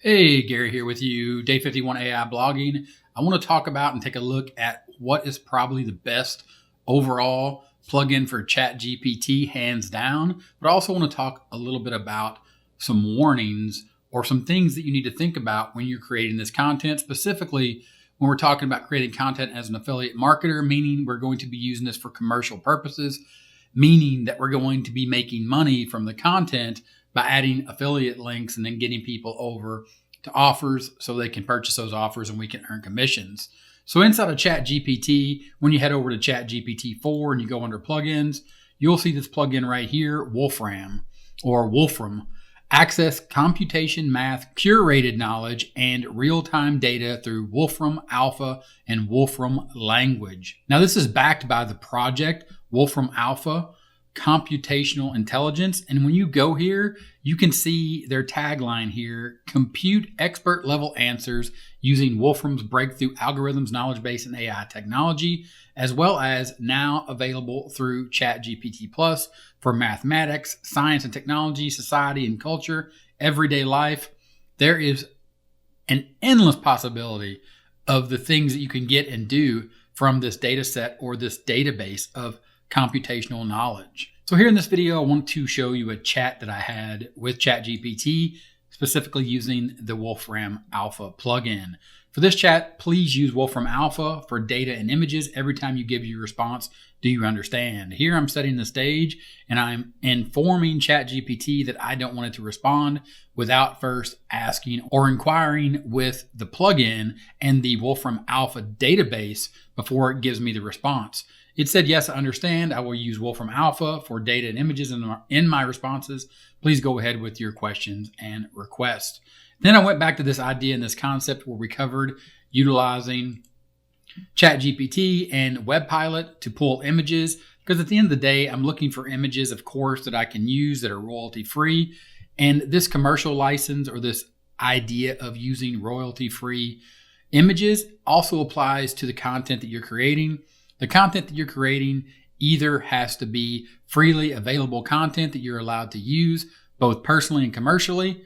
Hey, Gary here with you, Day 51 AI Blogging. I want to talk about and take a look at what is probably the best overall plugin for ChatGPT, hands down. But I also want to talk a little bit about some warnings or some things that you need to think about when you're creating this content, specifically when we're talking about creating content as an affiliate marketer, meaning we're going to be using this for commercial purposes, meaning that we're going to be making money from the content by adding affiliate links and then getting people over to offers so they can purchase those offers and we can earn commissions. So inside of ChatGPT, when you head over to ChatGPT 4 and you go under plugins, you'll see this plugin right here, Wolfram or Wolfram. Access computation, math, curated knowledge, and real-time data through Wolfram Alpha and Wolfram Language. Now, this is backed by the project Wolfram Alpha Computational Intelligence. And when you go here, you can see their tagline here: compute expert level answers using Wolfram's breakthrough algorithms, knowledge base, and AI technology, as well as now available through ChatGPT Plus for mathematics, science and technology, society and culture, everyday life. There is an endless possibility of the things that you can get and do from this data set or this database of computational knowledge. So here in this video, I want to show you a chat that I had with ChatGPT, specifically using the Wolfram Alpha plugin. For this chat, please use Wolfram Alpha for data and images. Every time you give your response, do you understand? Here I'm setting the stage and I'm informing ChatGPT that I don't want it to respond without first asking or inquiring with the plugin and the Wolfram Alpha database before it gives me the response. It said, yes, I understand. I will use Wolfram Alpha for data and images in my responses. Please go ahead with your questions and requests. Then I went back to this idea and this concept where we covered utilizing ChatGPT and WebPilot to pull images, because at the end of the day, I'm looking for images, of course, that I can use that are royalty free. And this commercial license or this idea of using royalty free images also applies to the content that you're creating. The content that you're creating either has to be freely available content that you're allowed to use, both personally and commercially,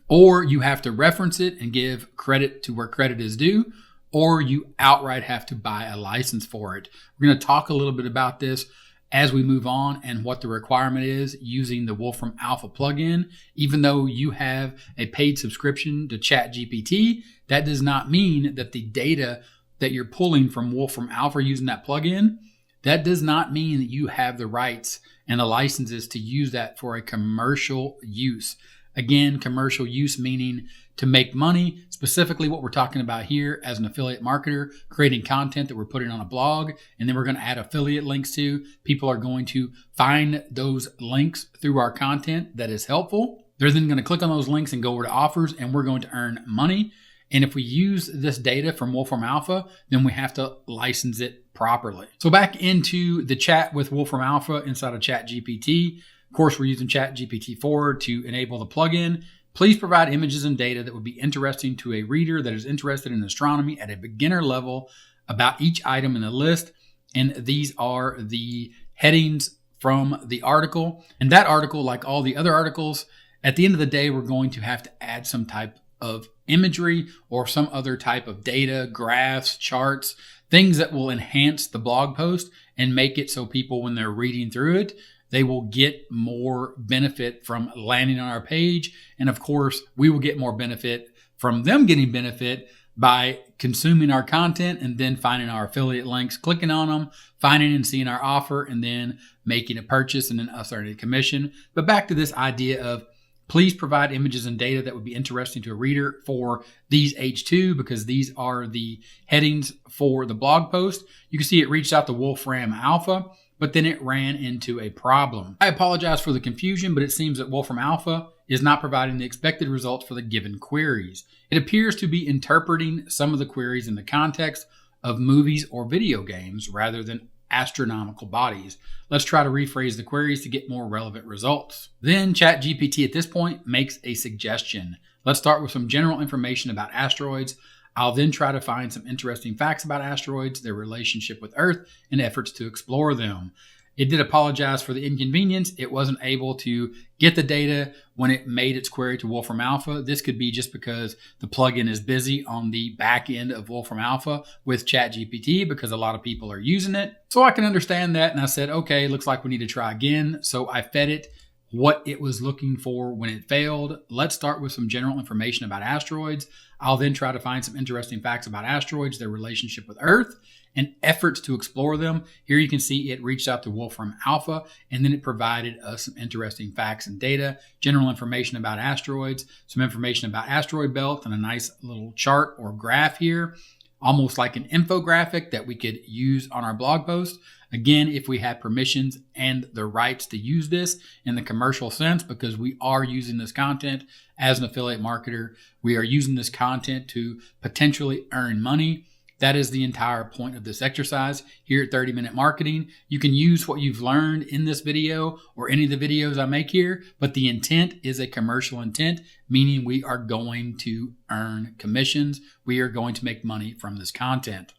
or you have to reference it and give credit to where credit is due, or you outright have to buy a license for it. We're going to talk a little bit about this as we move on and what the requirement is using the Wolfram Alpha plugin. Even though you have a paid subscription to ChatGPT, that does not mean that the data that you're pulling from Wolfram Alpha using that plugin, that does not mean that you have the rights and the licenses to use that for a commercial use. Again, commercial use meaning to make money, specifically what we're talking about here as an affiliate marketer, creating content that we're putting on a blog, and then we're going to add affiliate links to. People are going to find those links through our content that is helpful. They're then going to click on those links and go over to offers, and we're going to earn money. And if we use this data from Wolfram Alpha, then we have to license it properly. So back into the chat with Wolfram Alpha inside of ChatGPT. Of course, we're using ChatGPT 4 to enable the plugin. Please provide images and data that would be interesting to a reader that is interested in astronomy at a beginner level about each item in the list. And these are the headings from the article. And that article, like all the other articles, at the end of the day, we're going to have to add some type of imagery or some other type of data, graphs, charts, things that will enhance the blog post and make it so people, when they're reading through it, they will get more benefit from landing on our page. And of course, we will get more benefit from them getting benefit by consuming our content and then finding our affiliate links, clicking on them, finding and seeing our offer, and then making a purchase and then us earning a commission. But back to this idea of please provide images and data that would be interesting to a reader for these H2, because these are the headings for the blog post. You can see it reached out to Wolfram Alpha, but then it ran into a problem. I apologize for the confusion, but it seems that Wolfram Alpha is not providing the expected results for the given queries. It appears to be interpreting some of the queries in the context of movies or video games rather than astronomical bodies. Let's try to rephrase the queries to get more relevant results. Then ChatGPT at this point makes a suggestion. Let's start with some general information about asteroids. I'll then try to find some interesting facts about asteroids, their relationship with Earth, and efforts to explore them. It did apologize for the inconvenience. It wasn't able to get the data when it made its query to Wolfram Alpha. This could be just because the plugin is busy on the back end of Wolfram Alpha with ChatGPT because a lot of people are using it. So I can understand that. And I said, okay, looks like we need to try again. So I fed it what it was looking for when it failed. Let's start with some general information about asteroids. I'll then try to find some interesting facts about asteroids, their relationship with Earth, and efforts to explore them. Here you can see it reached out to Wolfram Alpha, and then it provided us some interesting facts and data, general information about asteroids, some information about asteroid belts, and a nice little chart or graph here, almost like an infographic that we could use on our blog post. Again, if we had permissions and the rights to use this in the commercial sense, because we are using this content as an affiliate marketer, we are using this content to potentially earn money. That is the entire point of this exercise here at 30 Minute Marketing. You can use what you've learned in this video or any of the videos I make here, but the intent is a commercial intent, meaning we are going to earn commissions. We are going to make money from this content.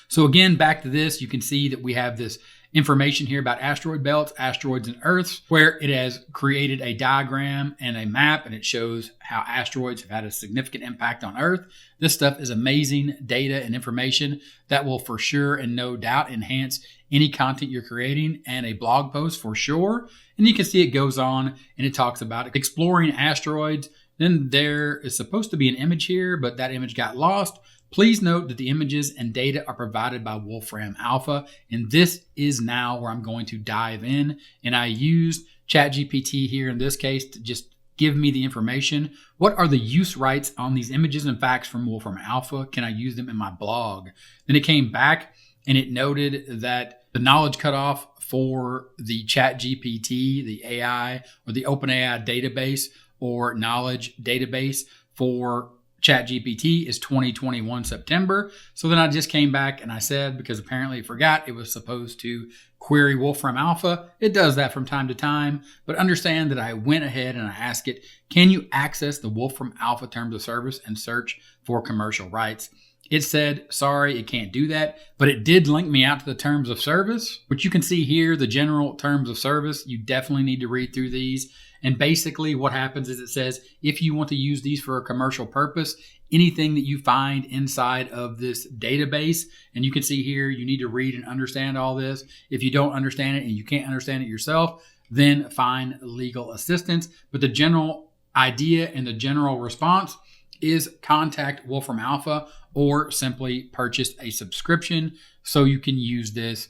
So again, back to this, you can see that we have this information here about asteroid belts, asteroids, and Earths, where it has created a diagram and a map, and it shows how asteroids have had a significant impact on Earth. This stuff is amazing data and information that will for sure and no doubt enhance any content you're creating and a blog post for sure. And you can see it goes on and it talks about exploring asteroids. Then there is supposed to be an image here, but that image got lost. Please note that the images and data are provided by Wolfram Alpha, and this is now where I'm going to dive in. And I used ChatGPT here in this case to just give me the information. What are the use rights on these images and facts from Wolfram Alpha? Can I use them in my blog? Then it came back and it noted that the knowledge cutoff for the ChatGPT, the AI or the OpenAI database or knowledge database for ChatGPT is 2021 September. So then I just came back and I said, because apparently it forgot it was supposed to query Wolfram Alpha. It does that from time to time, but understand that I went ahead and I asked it, can you access the Wolfram Alpha terms of service and search for commercial rights? It said, sorry, it can't do that, but it did link me out to the terms of service, which you can see here, the general terms of service. You definitely need to read through these. And basically what happens is it says, if you want to use these for a commercial purpose, anything that you find inside of this database, and you can see here, you need to read and understand all this. If you don't understand it and you can't understand it yourself, then find legal assistance. But the general idea and the general response is contact Wolfram Alpha or simply purchase a subscription so you can use this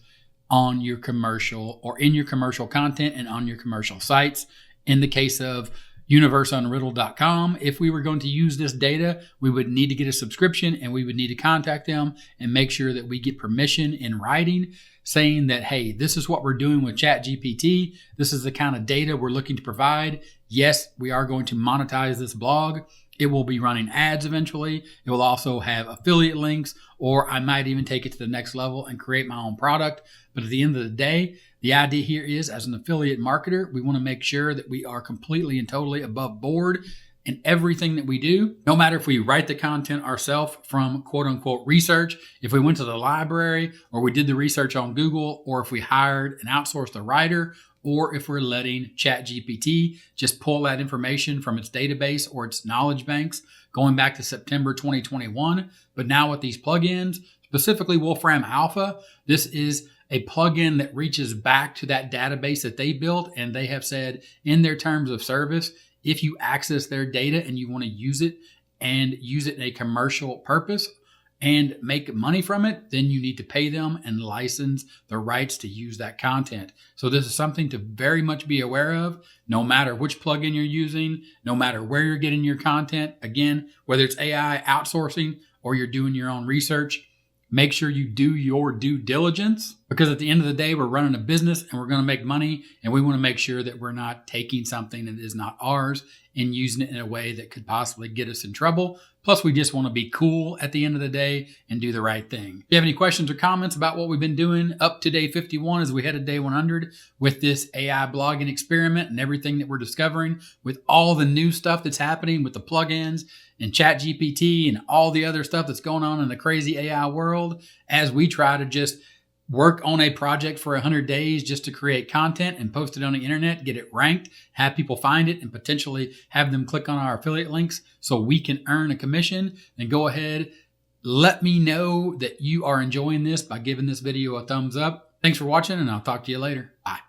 on your commercial or in your commercial content and on your commercial sites. In the case of universeunriddled.com, if we were going to use this data, we would need to get a subscription and we would need to contact them and make sure that we get permission in writing saying that, hey, this is what we're doing with ChatGPT. This is the kind of data we're looking to provide. Yes, we are going to monetize this blog. It will be running ads eventually. It will also have affiliate links, or I might even take it to the next level and create my own product. But at the end of the day, the idea here is, as an affiliate marketer, we want to make sure that we are completely and totally above board in everything that we do. No matter if we write the content ourselves from quote unquote research, if we went to the library or we did the research on Google, or if we hired and outsourced a writer, or if we're letting ChatGPT just pull that information from its database or its knowledge banks going back to September 2021. But now with these plugins, specifically Wolfram Alpha, this is a plugin that reaches back to that database that they built, and they have said in their terms of service, if you access their data and you want to use it and use it in a commercial purpose and make money from it, then you need to pay them and license the rights to use that content. So this is something to very much be aware of, no matter which plugin you're using, no matter where you're getting your content. Again, whether it's AI outsourcing or you're doing your own research, make sure you do your due diligence, because at the end of the day, we're running a business and we're going to make money, and we want to make sure that we're not taking something that is not ours and using it in a way that could possibly get us in trouble. Plus, we just want to be cool at the end of the day and do the right thing. If you have any questions or comments about what we've been doing up to day 51 as we head to day 100 with this AI blogging experiment and everything that we're discovering with all the new stuff that's happening with the plugins and ChatGPT and all the other stuff that's going on in the crazy AI world, as we try to just work on a project for 100 days just to create content and post it on the internet, get it ranked, have people find it, and potentially have them click on our affiliate links so we can earn a commission, then go ahead. Let me know that you are enjoying this by giving this video a thumbs up. Thanks for watching, and I'll talk to you later. Bye.